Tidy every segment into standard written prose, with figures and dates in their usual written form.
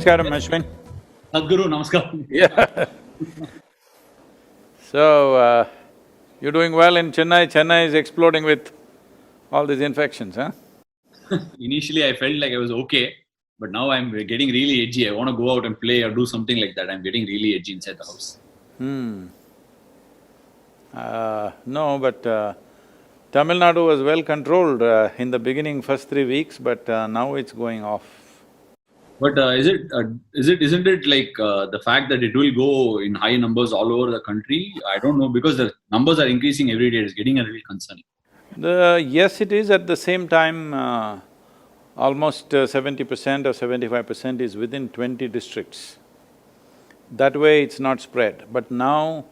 Namaskaram, Ashwin. Sadhguru, namaskar. Yeah. So, you're doing well in Chennai. Chennai is exploding with all these infections, huh? Initially, I felt like I was okay, but now I'm getting really edgy. I want to go out and play or do something like that. I'm getting really edgy inside the house. No, but Tamil Nadu was well controlled in the beginning, first 3 weeks, but now it's going off. But isn't it like the fact that it will go in high numbers all over the country? I don't know, because the numbers are increasing every day. It's getting a little concerning. Yes, it is. At the same time, almost 70% or 75% is within 20 districts. That way it's not spread. But now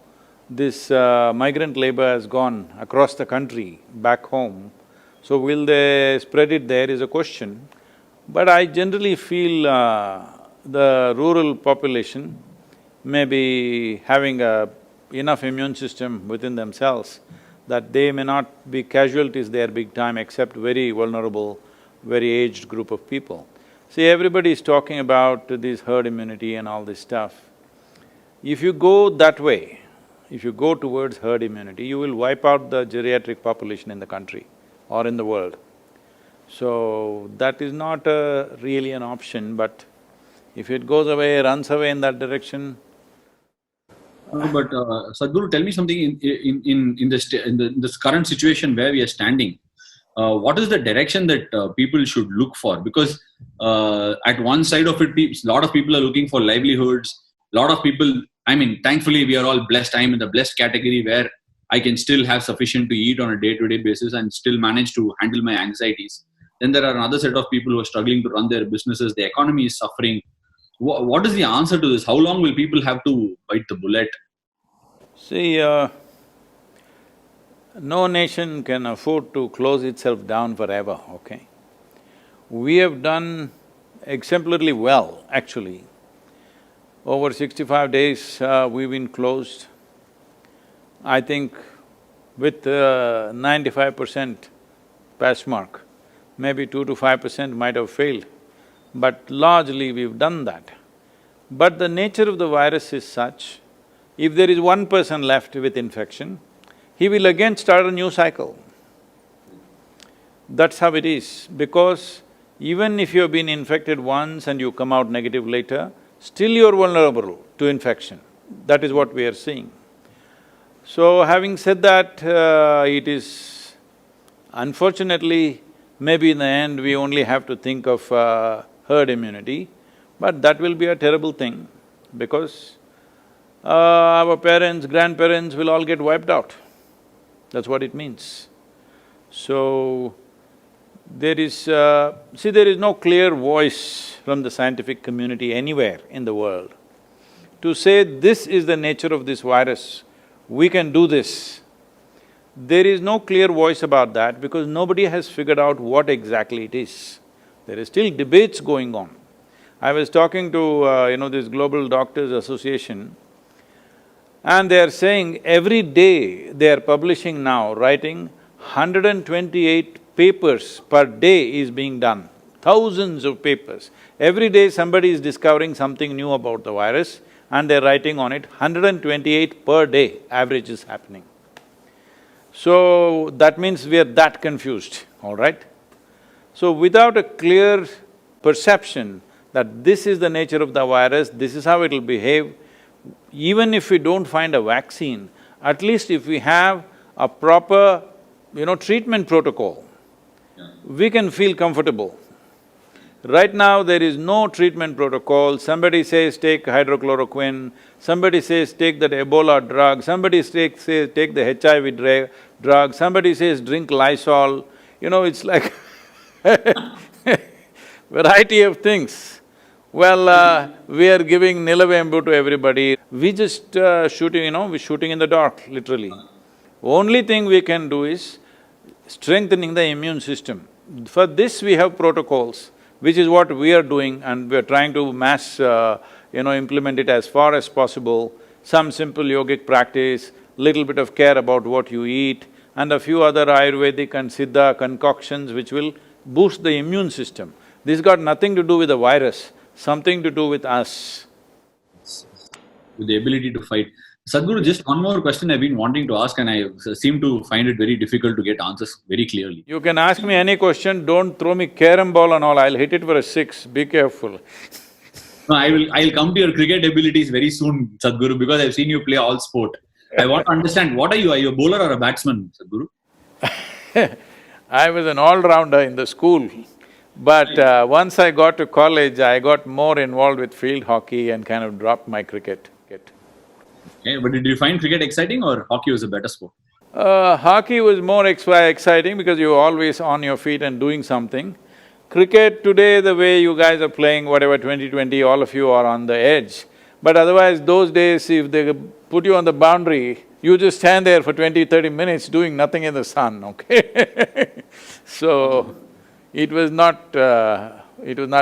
this migrant labor has gone across the country, back home. So will they spread it there is a question. But I generally feel the rural population may be having enough immune system within themselves that they may not be casualties there big time except very vulnerable, very aged group of people. See, everybody is talking about this herd immunity and all this stuff. If you go that way, if you go towards herd immunity, you will wipe out the geriatric population in the country or in the world. So, that is not really an option, but if it goes away, runs away in that direction… But Sadhguru, tell me something in this current situation where we are standing. What is the direction that people should look for? Because at one side of it, a lot of people are looking for livelihoods. A lot of people, I mean, thankfully we are all blessed. I'm in the blessed category where I can still have sufficient to eat on a day-to-day basis and still manage to handle my anxieties. Then there are another set of people who are struggling to run their businesses. The economy is suffering. What is the answer to this? How long will people have to bite the bullet? See, no nation can afford to close itself down forever, okay? We have done exemplarily well, actually. Over 65 days, we've been closed. I think with 95% pass mark, maybe 2 to 5% might have failed, but largely we've done that. But the nature of the virus is such, if there is one person left with infection, he will again start a new cycle. That's how it is, because even if you have been infected once and you come out negative later, still you're vulnerable to infection. That is what we are seeing. So having said that, it is… unfortunately, maybe in the end we only have to think of herd immunity, but that will be a terrible thing because our parents, grandparents will all get wiped out. That's what it means. So, there is… see, there is no clear voice from the scientific community anywhere in the world to say this is the nature of this virus, we can do this. There is no clear voice about that because nobody has figured out what exactly it is. There is still debates going on. I was talking to, this Global Doctors Association, and they are saying every day they are publishing now, writing 128 papers per day is being done, thousands of papers. Every day somebody is discovering something new about the virus and they're writing on it, 128 per day average is happening. So, that means we are that confused, all right? So, without a clear perception that this is the nature of the virus, this is how it'll behave, even if we don't find a vaccine, at least if we have a proper, treatment protocol, we can feel comfortable. Right now, there is no treatment protocol. Somebody says take hydrochloroquine, somebody says take that Ebola drug, somebody says take the HIV drug, somebody says drink Lysol. It's like variety of things. Well, we are giving Nilavembu to everybody. We just shooting, we're shooting in the dark, literally. Only thing we can do is strengthening the immune system. For this we have protocols, which is what we are doing, and we are trying to mass, implement it as far as possible. Some simple yogic practice, little bit of care about what you eat, and a few other Ayurvedic and Siddha concoctions which will boost the immune system. This got nothing to do with the virus. something to do with us. With the ability to fight. Sadhguru, just one more question I've been wanting to ask, and I seem to find it very difficult to get answers very clearly. You can ask me any question, don't throw me carom ball and all, I'll hit it for a 6, be careful. No, I'll come to your cricket abilities very soon, Sadhguru, because I've seen you play all sport. I want to understand, what are you? Are you a bowler or a batsman, Sadhguru? I was an all-rounder in the school, but once I got to college, I got more involved with field hockey and kind of dropped my cricket. Okay, but did you find cricket exciting or hockey was a better sport? Hockey was more exciting because you were always on your feet and doing something. Cricket today, the way you guys are playing, whatever 2020, all of you are on the edge. But otherwise, those days, if they put you on the boundary, you just stand there for 20–30 minutes doing nothing in the sun, okay? So, it was not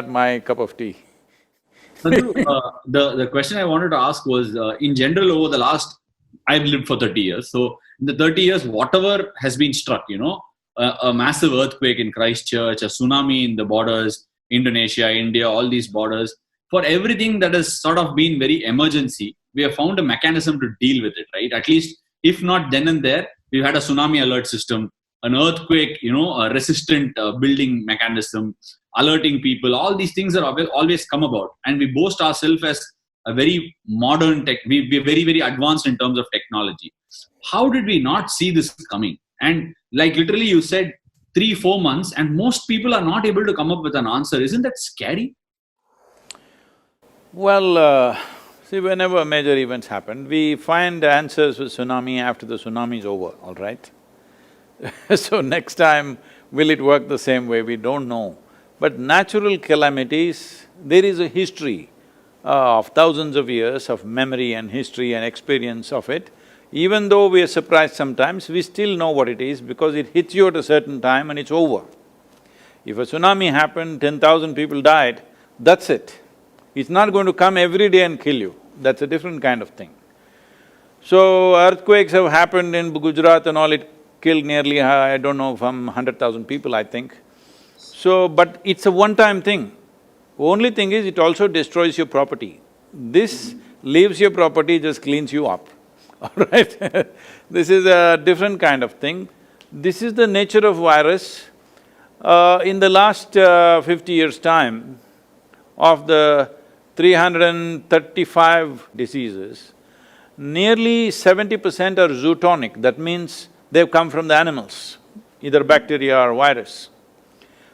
my cup of tea. Sadhguru, the question I wanted to ask was, in general, over the last… I've lived for 30 years, so in the 30 years, whatever has been struck, a massive earthquake in Christchurch, a tsunami in the borders, Indonesia, India, all these borders, for everything that has sort of been very emergency, we have found a mechanism to deal with it, right? At least, if not then and there, we've had a tsunami alert system, an earthquake, a resistant building mechanism, alerting people. All these things are always come about, and we boast ourselves as a very modern tech. We're very, very advanced in terms of technology. How did we not see this coming? And like literally you said, 3–4 months, and most people are not able to come up with an answer. Isn't that scary? Well, see, whenever major events happen, we find answers for tsunami after the tsunami is over, all right? So next time, will it work the same way? We don't know. But natural calamities, there is a history of thousands of years of memory and history and experience of it. Even though we are surprised sometimes, we still know what it is because it hits you at a certain time and it's over. If a tsunami happened, 10,000 people died, that's it. It's not going to come every day and kill you, that's a different kind of thing. So, earthquakes have happened in Gujarat and all, it killed nearly, I don't know, from 100,000 people, I think. So, but it's a one-time thing. Only thing is, it also destroys your property. This leaves your property, just cleans you up, all right? This is a different kind of thing. This is the nature of virus. In the last 50 years' time, of the 335 diseases, nearly 70% are zootonic. That means they've come from the animals, either bacteria or virus.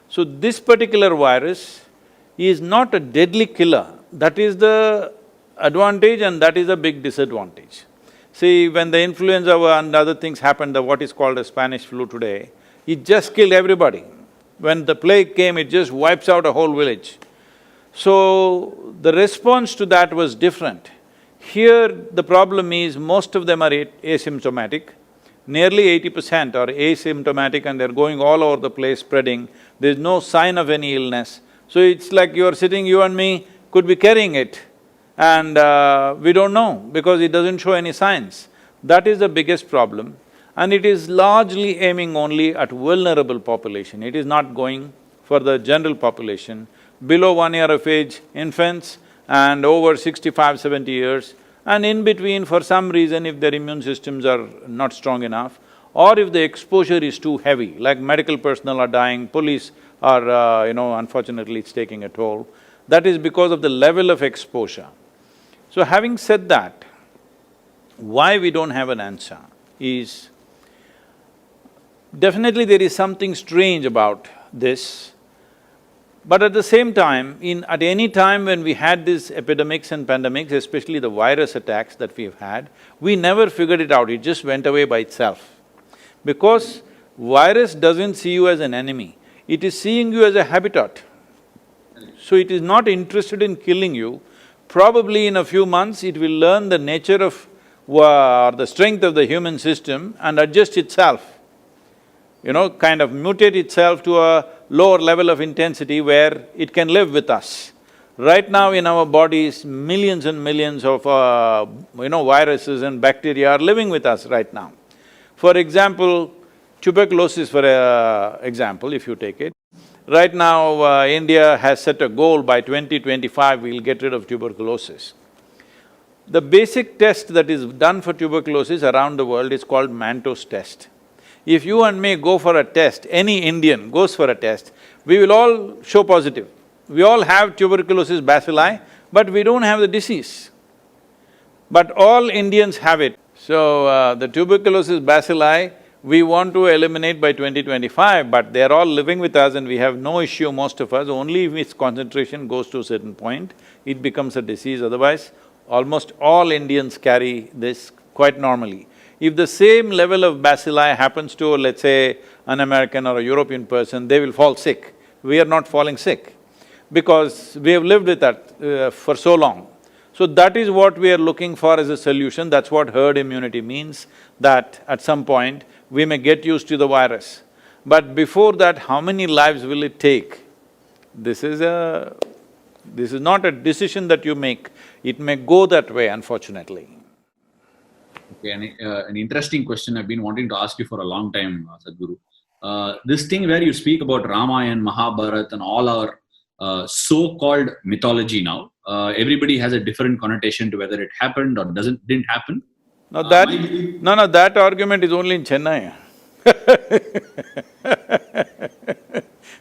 So this particular virus is not a deadly killer. That is the advantage and that is a big disadvantage. See, when the influenza and other things happened, what is called the Spanish flu today, it just killed everybody. When the plague came, it just wipes out a whole village. So, the response to that was different. Here, the problem is most of them are asymptomatic. Nearly 80% are asymptomatic and they're going all over the place spreading. There's no sign of any illness. So it's like you're sitting, you and me could be carrying it and we don't know because it doesn't show any signs. That is the biggest problem, and it is largely aiming only at vulnerable population. It is not going for the general population. Below 1 year of age, infants, and over 65, 70 years, and in between, for some reason, if their immune systems are not strong enough, or if the exposure is too heavy, like medical personnel are dying, police are, unfortunately it's taking a toll, that is because of the level of exposure. So having said that, why we don't have an answer is, definitely there is something strange about this, but at the same time, at any time when we had these epidemics and pandemics, especially the virus attacks that we've had, we never figured it out, it just went away by itself. Because virus doesn't see you as an enemy, it is seeing you as a habitat. So it is not interested in killing you. Probably in a few months, it will learn the nature of or the strength of the human system and adjust itself, kind of mutate itself to a lower level of intensity where it can live with us. Right now in our bodies, millions and millions of, viruses and bacteria are living with us right now. For example, tuberculosis for example, if you take it, Right now, India has set a goal by 2025, we'll get rid of tuberculosis. The basic test that is done for tuberculosis around the world is called Manto's test. If you and me go for a test, any Indian goes for a test, we will all show positive. We all have tuberculosis bacilli, but we don't have the disease. But all Indians have it. So, the tuberculosis bacilli, we want to eliminate by 2025, but they're all living with us and we have no issue, most of us. Only if its concentration goes to a certain point, it becomes a disease. Otherwise, almost all Indians carry this quite normally. If the same level of bacilli happens to, let's say, an American or a European person, they will fall sick. We are not falling sick because we have lived with that for so long. So that is what we are looking for as a solution, that's what herd immunity means, that at some point we may get used to the virus. But before that, how many lives will it take? This is not a decision that you make, it may go that way, unfortunately. Okay, an interesting question I've been wanting to ask you for a long time, Sadhguru. This thing where you speak about Ramayana, Mahabharata and all our so-called mythology now, everybody has a different connotation to whether it happened or didn't happen. No, that argument is only in Chennai.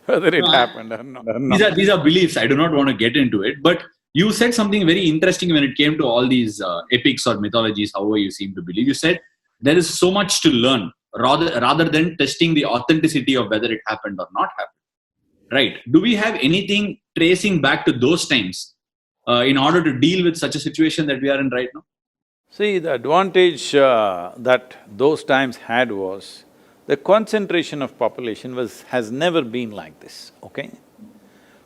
Whether it happened or not. These are beliefs, I do not want to get into it, but you said something very interesting when it came to all these epics or mythologies, however you seem to believe. You said there is so much to learn rather than testing the authenticity of whether it happened or not happened. Right. Do we have anything tracing back to those times in order to deal with such a situation that we are in right now? See, the advantage that those times had was the concentration of population has never been like this, okay?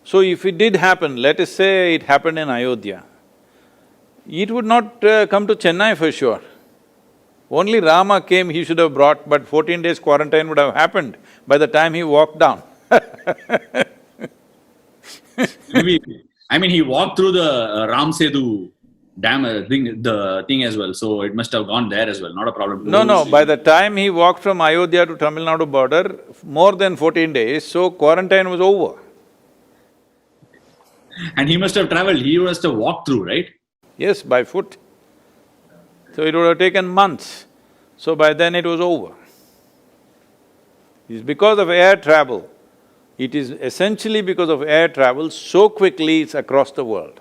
So if it did happen, let us say it happened in Ayodhya, it would not come to Chennai for sure. Only Rama came, he should have brought, but 14 days quarantine would have happened by the time he walked down. I mean, he walked through the Ram Setu dam the thing as well, so it must have gone there as well, not a problem. No, by the time he walked from Ayodhya to Tamil Nadu border, more than 14 days, so quarantine was over. And he must have traveled, he must have walked through, right? Yes, by foot. So it would have taken months, so by then it was over. It's because of air travel. It is essentially because of air travel, so quickly it's across the world.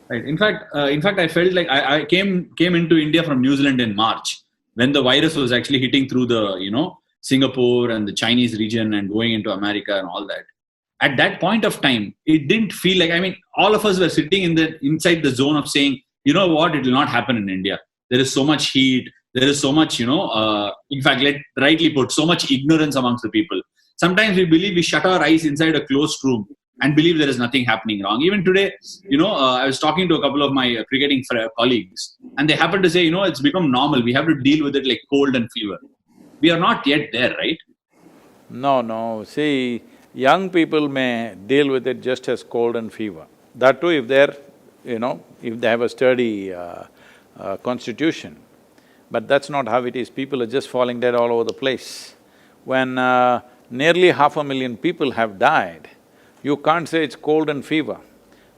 Right. In fact, I felt like I came into India from New Zealand in March when the virus was actually hitting through the Singapore and the Chinese region and going into America and all that. At that point of time, it didn't feel like, I mean, all of us were sitting inside the zone of saying, you know what, it will not happen in India. There is so much heat, there is so much, in fact, rightly put, so much ignorance amongst the people. Sometimes we believe we shut our eyes inside a closed room and believe there is nothing happening wrong. Even today, I was talking to a couple of my cricketing colleagues and they happen to say, it's become normal. We have to deal with it like cold and fever. We are not yet there, right? No. See, young people may deal with it just as cold and fever. That too if they're, if they have a sturdy constitution. But that's not how it is. People are just falling dead all over the place. When nearly 500,000 people have died, you can't say it's cold and fever.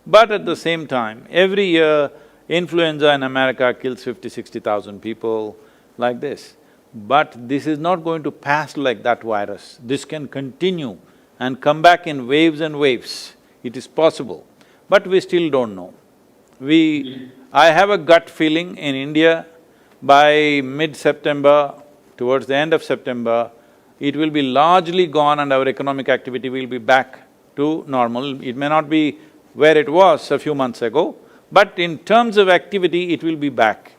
But at the same time, every year, influenza in America kills 50,000–60,000 people, like this. But this is not going to pass like that virus. This can continue and come back in waves and waves. It is possible, but we still don't know. I have a gut feeling in India, by mid-September, towards the end of September, it will be largely gone and our economic activity will be back to normal. It may not be where it was a few months ago, but in terms of activity, it will be back.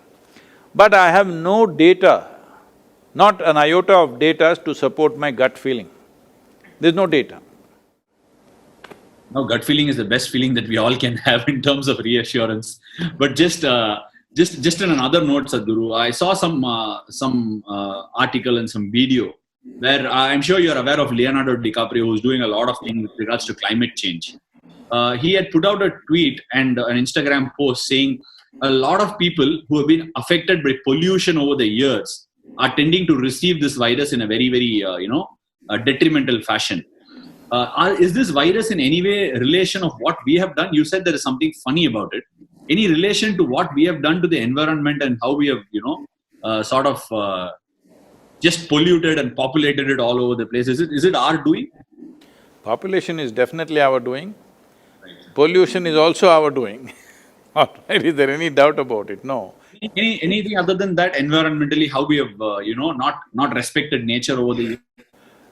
But I have no data, not an iota of data to support my gut feeling. There's no data. No, gut feeling is the best feeling that we all can have in terms of reassurance. But just on another note, Sadhguru, I saw some article and some video where I'm sure you're aware of Leonardo DiCaprio, who's doing a lot of things with regards to climate change. He had put out a tweet and an Instagram post saying a lot of people who have been affected by pollution over the years are tending to receive this virus in a very, very, detrimental fashion. is this virus in any way relation of what we have done? You said there is something funny about it. Any relation to what we have done to the environment and how we have, just polluted and populated it all over the place? Is it our doing? Population is definitely our doing. Pollution is also our doing. All right, is there any doubt about it? No. Anything other than that environmentally, how we have, not respected nature over the years?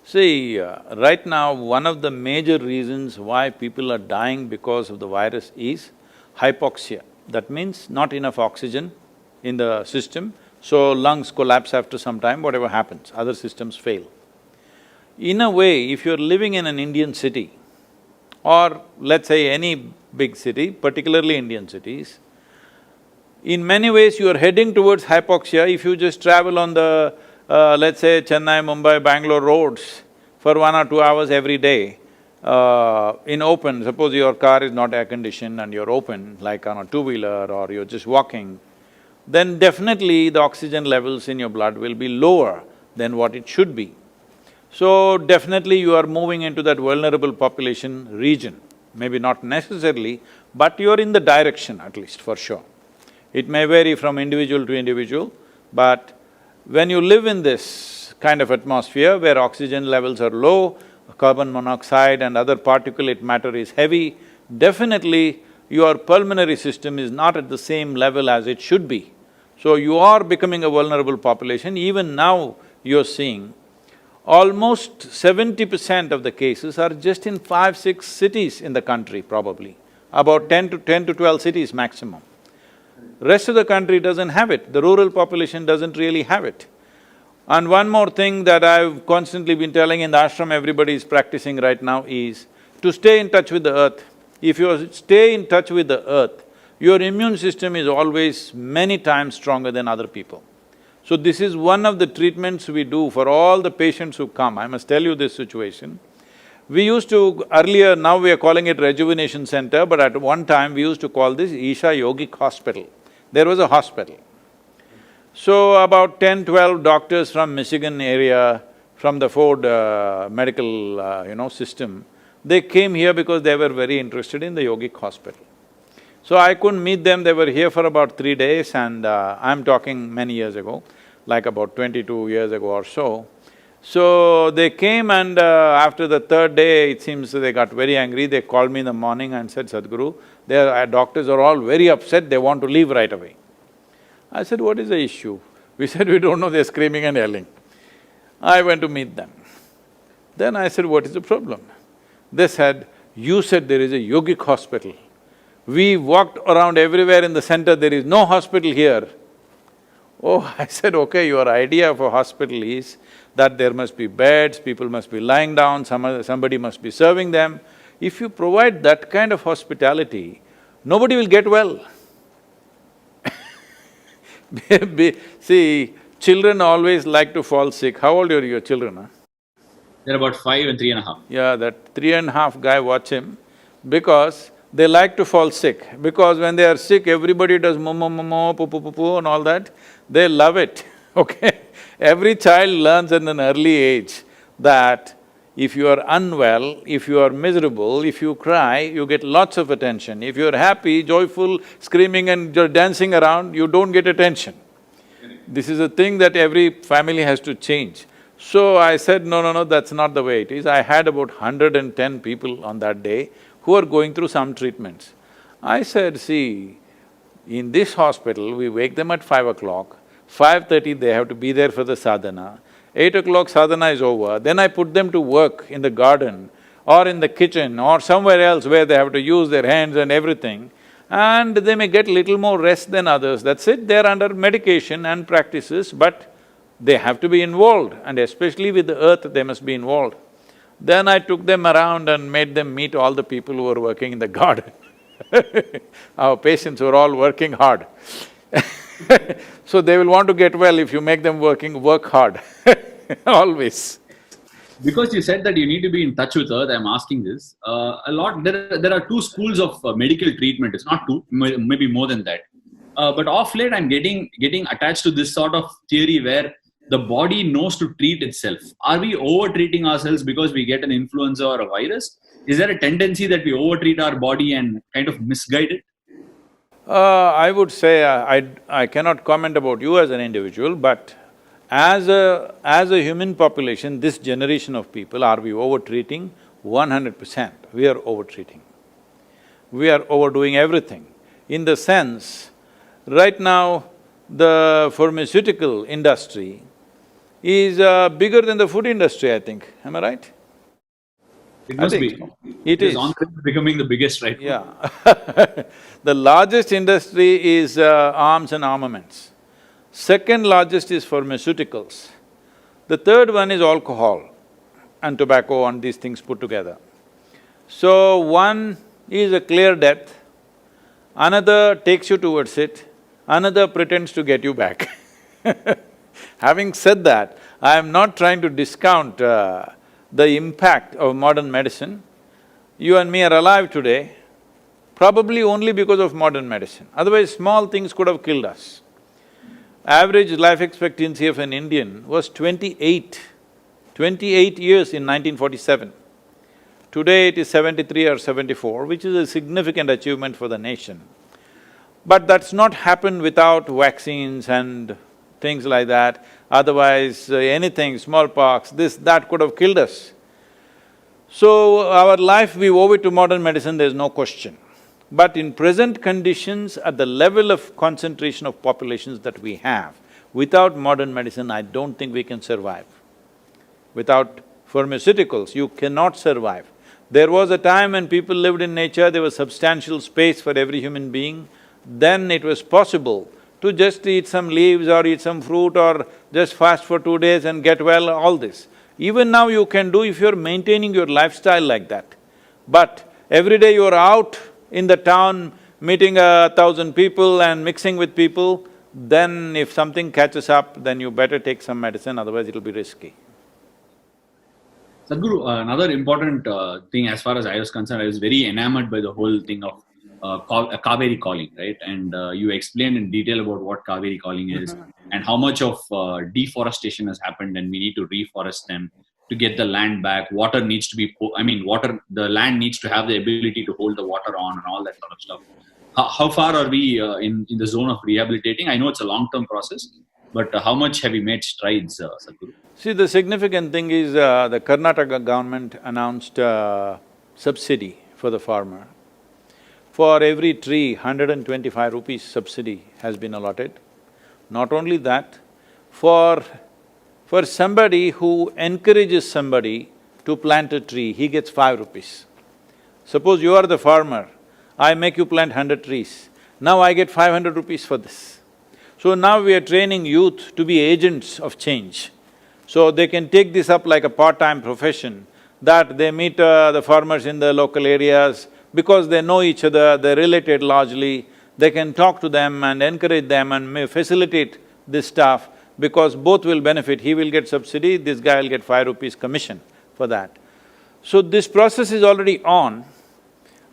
See, right now, one of the major reasons why people are dying because of the virus is hypoxia. That means not enough oxygen in the system, so lungs collapse after some time, whatever happens, other systems fail. In a way, if you're living in an Indian city, or let's say any big city, particularly Indian cities, in many ways you are heading towards hypoxia if you just travel on the let's say Chennai, Mumbai, Bangalore roads for 1 or 2 hours every day, in open, suppose your car is not air-conditioned and you're open, like on a two-wheeler or you're just walking, then definitely the oxygen levels in your blood will be lower than what it should be. So definitely you are moving into that vulnerable population region, maybe not necessarily, but you're in the direction at least, for sure. It may vary from individual to individual, but when you live in this kind of atmosphere where oxygen levels are low, carbon monoxide and other particulate matter is heavy, definitely your pulmonary system is not at the same level as it should be. So you are becoming a vulnerable population. Even now you're seeing almost 70% of the cases are just in 5-6 cities in the country probably, about 10 to 12 cities maximum. Rest of the country doesn't have it, the rural population doesn't really have it. And one more thing that I've constantly been telling in the ashram, everybody is practicing right now is to stay in touch with the earth. If you stay in touch with the earth, your immune system is always many times stronger than other people. So this is one of the treatments we do for all the patients who come. I must tell you this situation. We used to… earlier, now we are calling it Rejuvenation Center, but at one time we used to call this Isha Yogic Hospital. There was a hospital. So about 10-12 doctors from Michigan area, from the Ford medical system, they came here because they were very interested in the yogic hospital. So I couldn't meet them, they were here for about 3 days and I'm talking many years ago, like about 22 years ago or so. So they came and after the third day, it seems they got very angry, they called me in the morning and said, Sadhguru, their doctors are all very upset, they want to leave right away. I said, what is the issue? We said, we don't know, they're screaming and yelling. I went to meet them. Then I said, what is the problem? They said, you said there is a yogic hospital. We walked around everywhere in the center, there is no hospital here. Oh, I said, okay, your idea of a hospital is that there must be beds, people must be lying down, somebody must be serving them. If you provide that kind of hospitality, nobody will get well. See, children always like to fall sick. How old are your children, huh? They're about 5 and 3.5. Yeah, that 3.5 guy, watch him, because they like to fall sick. Because when they are sick, everybody does mo, poo, poo, poo, poo and all that. They love it, okay? Every child learns at an early age that if you are unwell, if you are miserable, if you cry, you get lots of attention. If you're happy, joyful, screaming and you're dancing around, you don't get attention. This is a thing that every family has to change. So I said, no, that's not the way it is. I had about 110 people on that day who are going through some treatments. I said, see, in this hospital, we wake them at 5 o'clock, 5:30 they have to be there for the sadhana, 8 o'clock sadhana is over, then I put them to work in the garden or in the kitchen or somewhere else where they have to use their hands and everything, and they may get little more rest than others, that's it, they're under medication and practices, but they have to be involved, and especially with the earth, they must be involved. Then I took them around and made them meet all the people who were working in the garden. Our patients were all working hard. So they will want to get well if you make them work hard, always. Because you said that you need to be in touch with earth, I'm asking this. There are two schools of medical treatment, it's not two, maybe more than that. But off late I'm getting attached to this sort of theory where the body knows to treat itself. Are we over treating ourselves because we get an influenza or a virus? Is there a tendency that we over treat our body and kind of misguide it? I would say I cannot comment about you as an individual, but as a human population, this generation of people, are we over-treating? 100%, we are over-treating. We are overdoing everything. In the sense, right now, the pharmaceutical industry is bigger than the food industry, I think. Am I right? It I must think be. it is. on becoming the biggest right now. Yeah. The largest industry is arms and armaments. Second largest is pharmaceuticals. The third one is alcohol and tobacco and these things put together. So one is a clear death, another takes you towards it, another pretends to get you back. Having said that, I am not trying to discount the impact of modern medicine. You and me are alive today, probably only because of modern medicine. Otherwise, small things could have killed us. Average life expectancy of an Indian was 28 years in 1947. Today it is 73 or 74, which is a significant achievement for the nation. But that's not happened without vaccines and things like that. Otherwise, anything, smallpox, this, that could have killed us. So, our life, we owe it to modern medicine, there's no question. But in present conditions, at the level of concentration of populations that we have, without modern medicine, I don't think we can survive. Without pharmaceuticals, you cannot survive. There was a time when people lived in nature, there was substantial space for every human being. Then it was possible to just eat some leaves or eat some fruit or just fast for 2 days and get well, all this. Even now you can do if you're maintaining your lifestyle like that. But every day you're out in the town, meeting 1,000 people and mixing with people, then if something catches up, then you better take some medicine, otherwise it'll be risky. Sadhguru, another important thing as far as I was concerned, I was very enamored by the whole thing of Cauvery calling, right? And you explained in detail about what Cauvery calling is and how much of deforestation has happened, and we need to reforest them to get the land back. Water needs to be, the land needs to have the ability to hold the water on and all that sort of stuff. How far are we in the zone of rehabilitating? I know it's a long-term process, but how much have we made strides, Sadhguru? See, the significant thing is the Karnataka government announced subsidy for the farmer. For every tree, 125 rupees subsidy has been allotted. Not only that, for somebody who encourages somebody to plant a tree, he gets 5 rupees. Suppose you are the farmer, I make you plant 100 trees, now I get 500 rupees for this. So now we are training youth to be agents of change. So they can take this up like a part-time profession, that they meet the farmers in the local areas, because they know each other, they're related largely, they can talk to them and encourage them and may facilitate this stuff, because both will benefit. He will get subsidy, this guy will get 5 rupees commission for that. So this process is already on.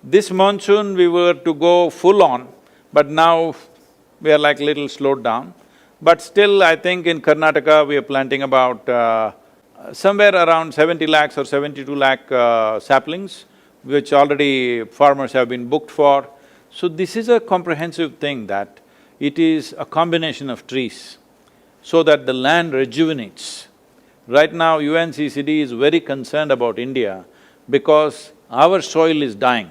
This monsoon we were to go full on, but now we are like little slowed down. But still, I think in Karnataka we are planting about somewhere around 70 lakhs or 72 lakh saplings, which already farmers have been booked for. So this is a comprehensive thing, that it is a combination of trees so that the land rejuvenates. Right now UNCCD is very concerned about India because our soil is dying.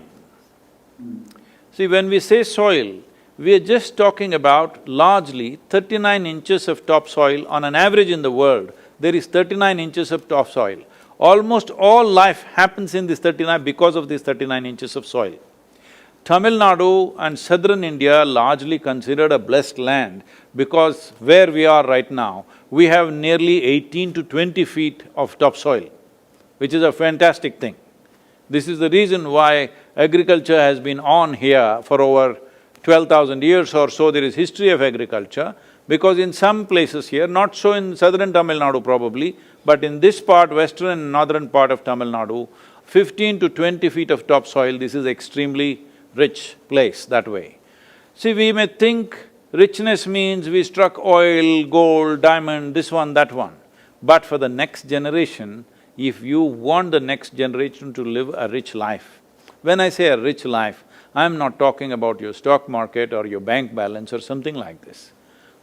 See, when we say soil, we are just talking about largely 39 inches of topsoil. On an average in the world, there is 39 inches of topsoil. Almost all life happens in this 39 because of these 39 inches of soil. Tamil Nadu and southern India largely considered a blessed land because where we are right now, we have nearly 18 to 20 feet of topsoil, which is a fantastic thing. This is the reason why agriculture has been on here for over 12,000 years or so. There is history of agriculture, because in some places here, not so in southern Tamil Nadu probably, but in this part, western and northern part of Tamil Nadu, 15 to 20 feet of topsoil, this is extremely rich place that way. See, we may think Richness means we struck oil, gold, diamond, this one, that one. But for the next generation, if you want the next generation to live a rich life, when I say a rich life, I'm not talking about your stock market or your bank balance or something like this.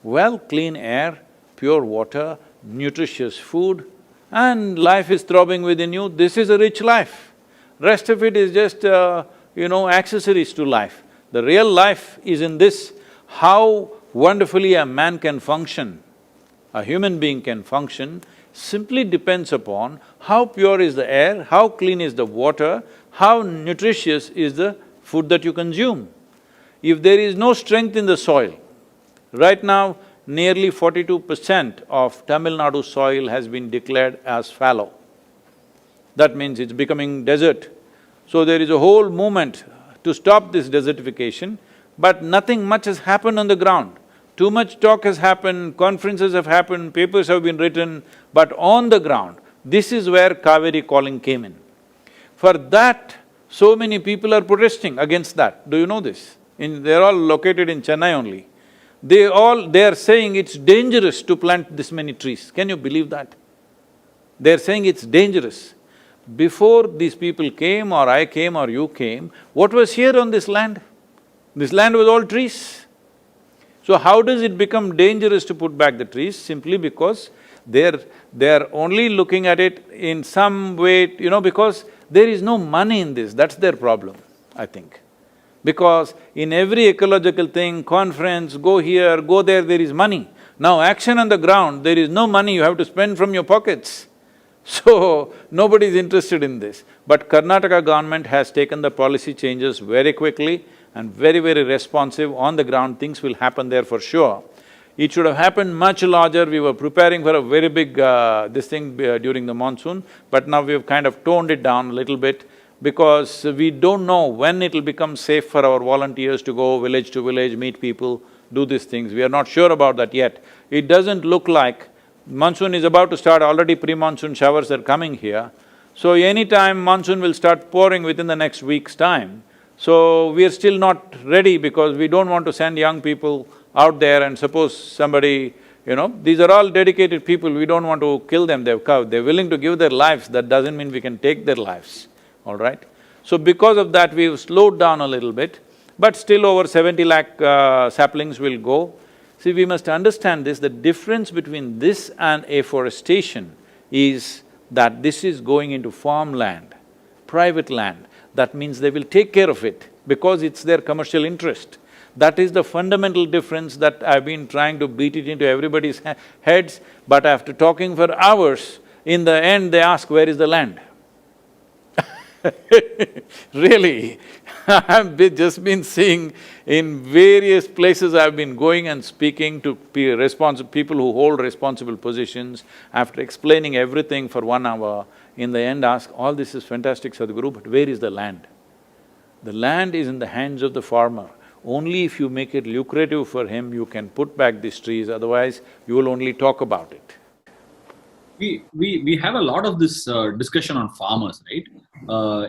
Well, clean air, pure water, nutritious food, and life is throbbing within you, this is a rich life. Rest of it is just, accessories to life. The real life is in this, how wonderfully a man can function, a human being can function, simply depends upon how pure is the air, how clean is the water, how nutritious is the food that you consume. If there is no strength in the soil, right now nearly 42% of Tamil Nadu soil has been declared as fallow. That means it's becoming desert. So there is a whole movement to stop this desertification, but nothing much has happened on the ground. Too much talk has happened, conferences have happened, papers have been written, but on the ground, this is where Cauvery calling came in. For that, so many people are protesting against that. Do you know this? They're all located in Chennai only. They are saying it's dangerous to plant this many trees. Can you believe that? They're saying it's dangerous. Before these people came or I came or you came, what was here on this land? This land was all trees. So how does it become dangerous to put back the trees? Simply because they're only looking at it in some way, because there is no money in this, that's their problem, I think. Because in every ecological thing, conference, go here, go there, there is money. Now action on the ground, there is no money, you have to spend from your pockets. So, nobody is interested in this. But Karnataka government has taken the policy changes very quickly and very, very responsive. On the ground, things will happen there for sure. It should have happened much larger. We were preparing for a very big during the monsoon, but now we've kind of toned it down a little bit because we don't know when it'll become safe for our volunteers to go village to village, meet people, do these things. We are not sure about that yet. It doesn't look like… monsoon is about to start, already pre-monsoon showers are coming here. So anytime monsoon will start pouring within the next week's time. So we are still not ready because we don't want to send young people out there and suppose somebody, these are all dedicated people, we don't want to kill them, they're willing to give their lives, that doesn't mean we can take their lives, all right? So because of that, we've slowed down a little bit, but still over 70 lakh saplings will go. See, we must understand this, the difference between this and afforestation is that this is going into farmland, private land. That means they will take care of it because it's their commercial interest. That is the fundamental difference that I've been trying to beat it into everybody's heads, but after talking for hours, in the end they ask, where is the land? Really, I've just been seeing in various places I've been going and speaking to people who hold responsible positions, after explaining everything for 1 hour, in the end ask, all this is fantastic, Sadhguru, but where is the land? The land is in the hands of the farmer. Only if you make it lucrative for him, you can put back these trees, otherwise you will only talk about it. We have a lot of this discussion on farmers, right?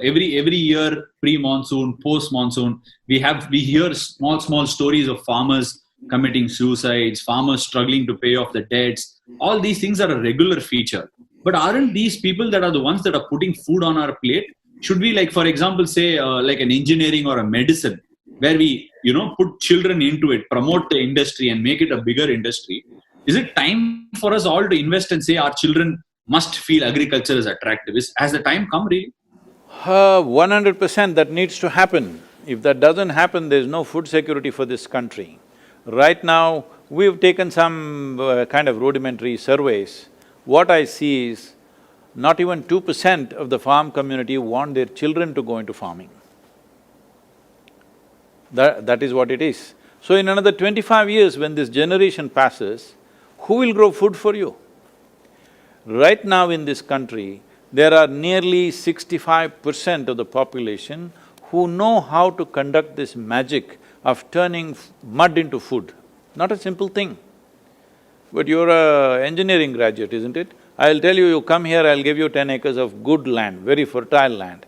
Every year, pre-monsoon, post-monsoon, we hear small stories of farmers committing suicides, farmers struggling to pay off the debts. All these things are a regular feature. But aren't these people that are the ones that are putting food on our plate? Should we, like, for example, say like an engineering or a medicine, where we put children into it, promote the industry and make it a bigger industry? Is it time for us all to invest and say our children must feel agriculture is attractive? Has the time come really? 100% that needs to happen. If that doesn't happen, there's no food security for this country. Right now, we've taken some kind of rudimentary surveys. What I see is, not even 2% of the farm community want their children to go into farming. That is what it is. So in another 25 years, when this generation passes, who will grow food for you? Right now in this country, there are nearly 65% of the population who know how to conduct this magic of turning mud into food. Not a simple thing. But you're an engineering graduate, isn't it? I'll tell you, you come here, I'll give you 10 acres of good land, very fertile land.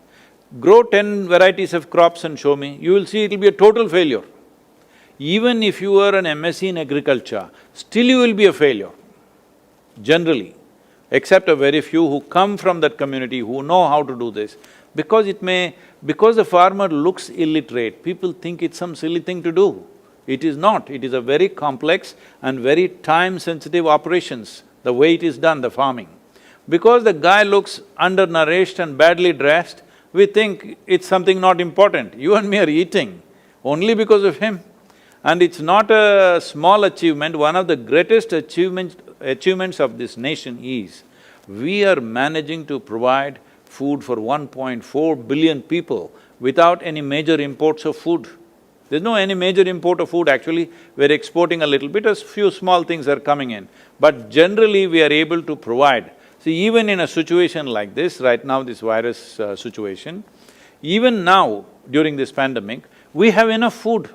Grow 10 varieties of crops and show me, you will see it'll be a total failure. Even if you are an MSc in agriculture, still you will be a failure, generally, except a very few who come from that community, who know how to do this. Because the farmer looks illiterate, people think it's some silly thing to do. It is not, it is a very complex and very time-sensitive operations, the way it is done, the farming. Because the guy looks undernourished and badly dressed, we think it's something not important. You and me are eating only because of him. And it's not a small achievement, one of the greatest achievements of this nation is, we are managing to provide food for 1.4 billion people without any major imports of food. There's no any major import of food, actually, we're exporting a little bit, a few small things are coming in. But generally, we are able to provide. See, even in a situation like this, right now this virus situation, even now, during this pandemic, we have enough food.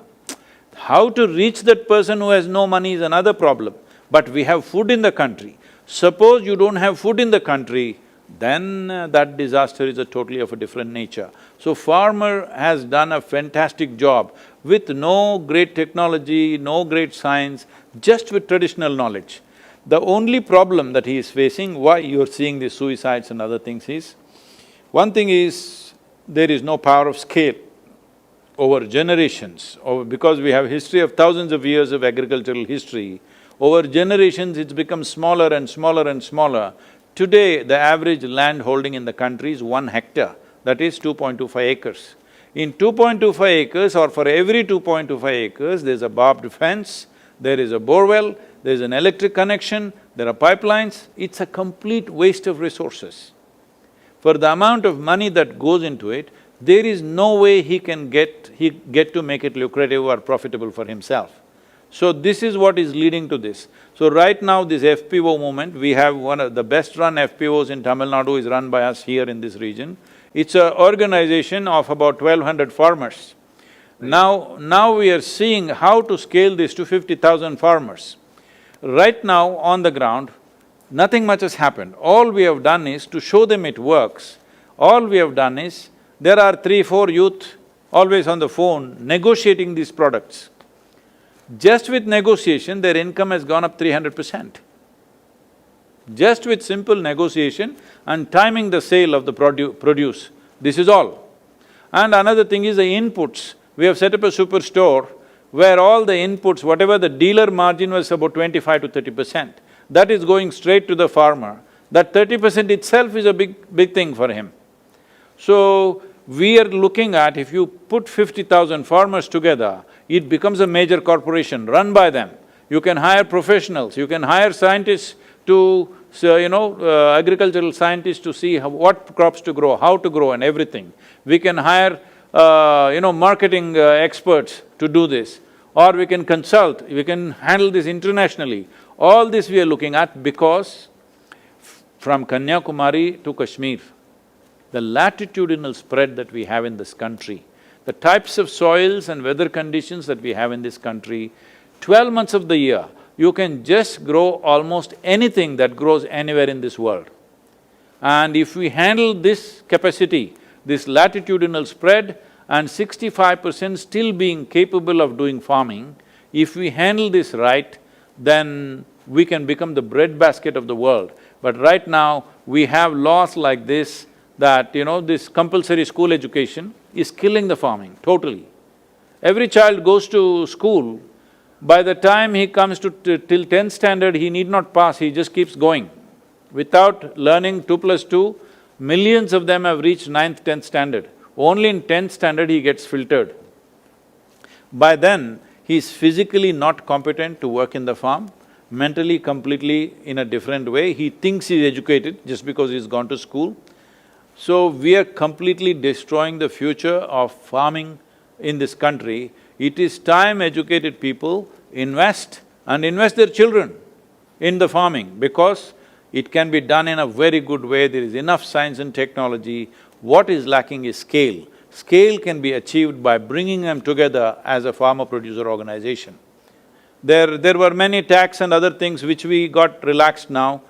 How to reach that person who has no money is another problem, but we have food in the country. Suppose you don't have food in the country, then that disaster is totally of a different nature. So farmer has done a fantastic job with no great technology, no great science, just with traditional knowledge. The only problem that he is facing, why you're seeing these suicides and other things is, one thing is, there is no power of scale over generations, because we have history of thousands of years of agricultural history, over generations it's become smaller and smaller and smaller. Today, the average land holding in the country is 1 hectare, that is 2.25 acres. In 2.25 acres, or for every 2.25 acres, there's a barbed fence, there is a borewell, there's an electric connection, there are pipelines, it's a complete waste of resources. For the amount of money that goes into it, there is no way he can get to make it lucrative or profitable for himself. So this is what is leading to this. So right now this FPO movement, we have one of the best run FPOs in Tamil Nadu is run by us here in this region. It's an organization of about 1,200 farmers. Now we are seeing how to scale this to 50,000 farmers. Right now on the ground, nothing much has happened. All we have done is to show them it works. All we have done is, there are 3-4 youth always on the phone negotiating these products. Just with negotiation, their income has gone up 300%. Just with simple negotiation and timing the sale of the produce, this is all. And another thing is the inputs. We have set up a superstore where all the inputs, whatever the dealer margin was about 25 to 30%, that is going straight to the farmer. That 30% itself is a big thing for him. So, we are looking at, if you put 50,000 farmers together, it becomes a major corporation run by them. You can hire professionals, you can hire scientists to, agricultural scientists to see what crops to grow, how to grow and everything. We can hire, marketing experts to do this, or we can consult, we can handle this internationally. All this we are looking at because from Kanyakumari to Kashmir, the latitudinal spread that we have in this country, the types of soils and weather conditions that we have in this country, 12 months of the year, you can just grow almost anything that grows anywhere in this world. And if we handle this capacity, this latitudinal spread, and 65% still being capable of doing farming, if we handle this right, then we can become the breadbasket of the world. But right now, we have laws like this, that, this compulsory school education is killing the farming, totally. Every child goes to school, by the time he comes to till 10th standard, he need not pass, he just keeps going. Without learning 2+2, millions of them have reached 9th, 10th standard. Only in 10th standard he gets filtered. By then, he is physically not competent to work in the farm, mentally completely in a different way, he thinks he's educated just because he's gone to school. So, we are completely destroying the future of farming in this country. It is time educated people invest and invest their children in the farming, because it can be done in a very good way, there is enough science and technology. What is lacking is scale. Scale can be achieved by bringing them together as a farmer-producer organization. There were many tax and other things which we got relaxed now.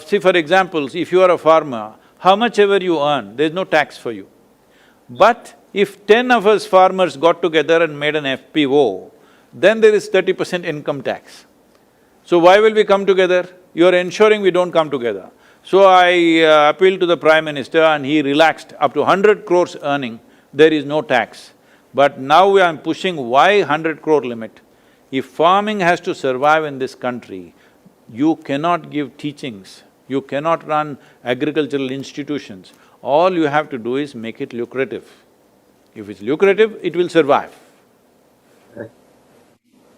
See, for example, if you are a farmer, how much ever you earn, there's no tax for you. But if 10 of us farmers got together and made an FPO, then there is 30% income tax. So why will we come together? You're ensuring we don't come together. So I appealed to the Prime Minister and he relaxed up to 100 crores earning, there is no tax. But now I'm pushing why 100 crore limit? If farming has to survive in this country, you cannot give teachings, you cannot run agricultural institutions. All you have to do is make it lucrative. If it's lucrative, it will survive.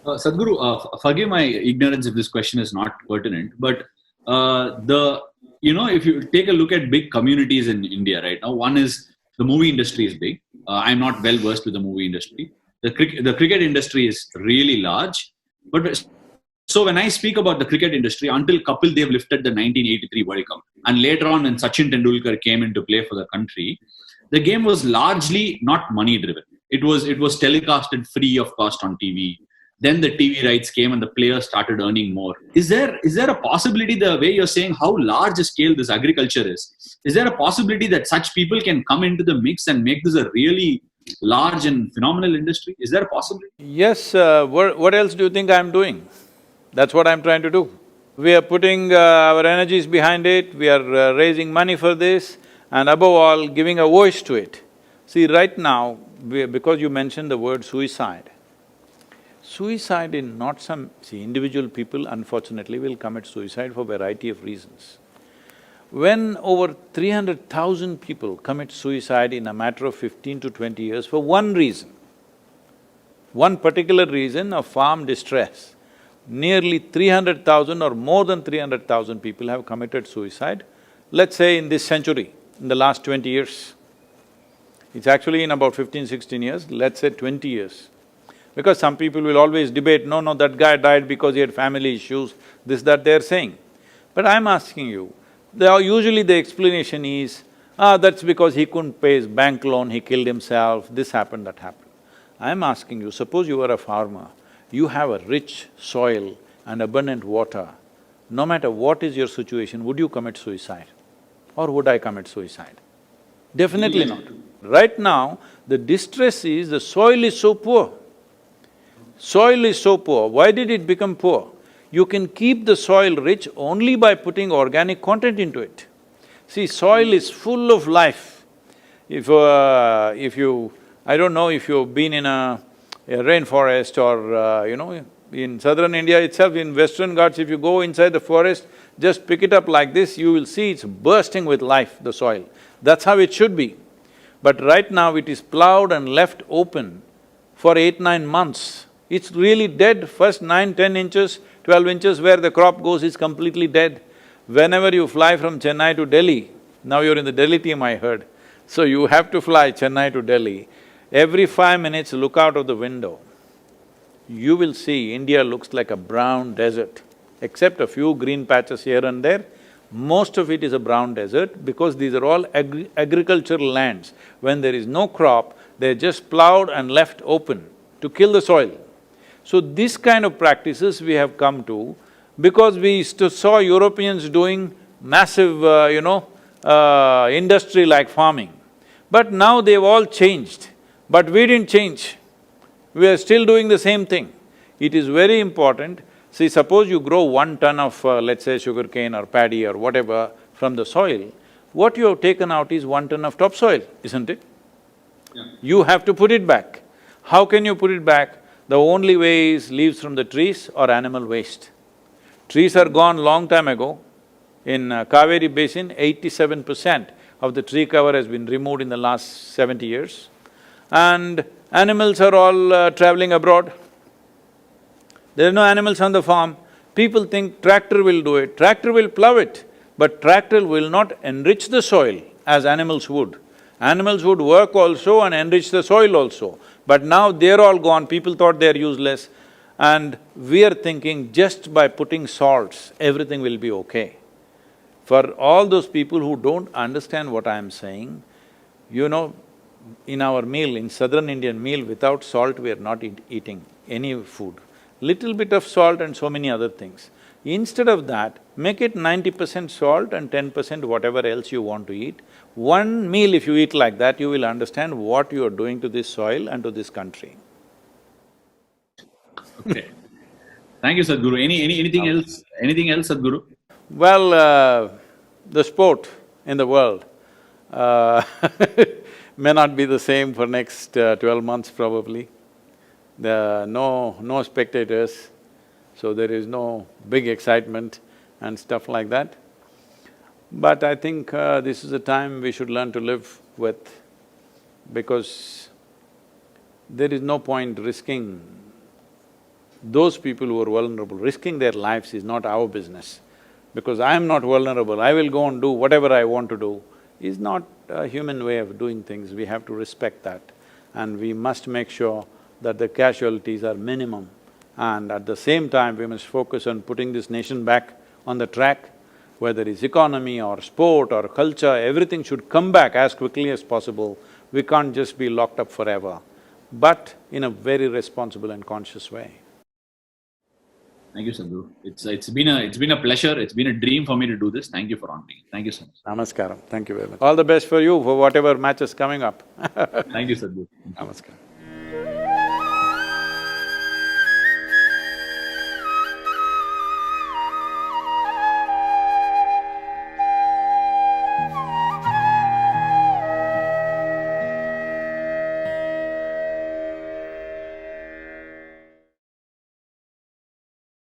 Sadhguru, forgive my ignorance if this question is not pertinent, but if you take a look at big communities in India right now, one is the movie industry is big. I'm not well versed with the movie industry. The cricket industry is really large. But so when I speak about the cricket industry, until Kapil Dev lifted the 1983 World Cup, and later on when Sachin Tendulkar came into play for the country, the game was largely not money driven. It was telecasted free of cost on TV. Then the TV rights came and the players started earning more. Is there a possibility, the way you're saying how large a scale this agriculture is there a possibility that such people can come into the mix and make this a really large and phenomenal industry? Is there a possibility? Yes, what else do you think I'm doing? That's what I'm trying to do. We are putting our energies behind it, we are raising money for this, and above all, giving a voice to it. See, right now, because you mentioned the word suicide, suicide in not some… See, individual people unfortunately will commit suicide for a variety of reasons. When over 300,000 people commit suicide in a matter of 15 to 20 years for one reason, one particular reason of farm distress, nearly 300,000 or more than 300,000 people have committed suicide, let's say in this century, in the last 20 years. It's actually in about 15, 16 years, let's say 20 years. Because some people will always debate, no, that guy died because he had family issues, this, that they're saying. But I'm asking you, usually the explanation is, that's because he couldn't pay his bank loan, he killed himself, this happened, that happened. I'm asking you, suppose you are a farmer, you have a rich soil and abundant water, no matter what is your situation, would you commit suicide? Or would I commit suicide? Definitely not. Right now, the distress is the soil is so poor. Soil is so poor. Why did it become poor? You can keep the soil rich only by putting organic content into it. See, soil is full of life. If you… I don't know if you've been in a rainforest or, in southern India itself, in Western Ghats, if you go inside the forest, just pick it up like this, you will see it's bursting with life, the soil. That's how it should be. But right now it is plowed and left open for 8, 9 months. It's really dead. First 9, 10 inches, 12 inches where the crop goes is completely dead. Whenever you fly from Chennai to Delhi, now you're in the Delhi team, I heard, so you have to fly Chennai to Delhi, every 5 minutes look out of the window. You will see India looks like a brown desert, except a few green patches here and there. Most of it is a brown desert because these are all agricultural lands. When there is no crop, they're just plowed and left open to kill the soil. So this kind of practices we have come to because we saw Europeans doing massive, industry like farming. But now they've all changed, but we didn't change. We are still doing the same thing. It is very important. See, suppose you grow 1 ton of, let's say, sugarcane or paddy or whatever from the soil, what you have taken out is 1 ton of topsoil, isn't it? Yeah. You have to put it back. How can you put it back? The only way is leaves from the trees or animal waste. Trees are gone long time ago. In Cauvery basin, 87% of the tree cover has been removed in the last 70 years. And animals are all traveling abroad. There are no animals on the farm. People think tractor will do it, tractor will plow it, but tractor will not enrich the soil as animals would. Animals would work also and enrich the soil also. But now they're all gone, people thought they're useless, and we are thinking just by putting salts, everything will be okay. For all those people who don't understand what I'm saying, in our meal, in southern Indian meal, without salt we are not eating any food. Little bit of salt and so many other things. Instead of that, make it 90% salt and 10% whatever else you want to eat. One meal if you eat like that, you will understand what you are doing to this soil and to this country. Okay. Thank you, Sadhguru. Anything else? Anything else, Sadhguru? Well, the sport in the world may not be the same for next 12 months probably. No spectators, so there is no big excitement and stuff like that. But I think this is a time we should learn to live with, because there is no point risking those people who are vulnerable. Risking their lives is not our business. Because I am not vulnerable, I will go and do whatever I want to do, is not a human way of doing things. We have to respect that. And we must make sure that the casualties are minimum. And at the same time, we must focus on putting this nation back on the track, whether it's economy or sport or culture, everything should come back as quickly as possible. We can't just be locked up forever, but in a very responsible and conscious way. Thank you, Sadhguru. It's been a pleasure. It's been a dream for me to do this. Thank you for honoring. Thank you so much. Namaskaram, thank you very much. All the best for you for whatever match is coming up. Thank you, Sadhguru. Namaskaram.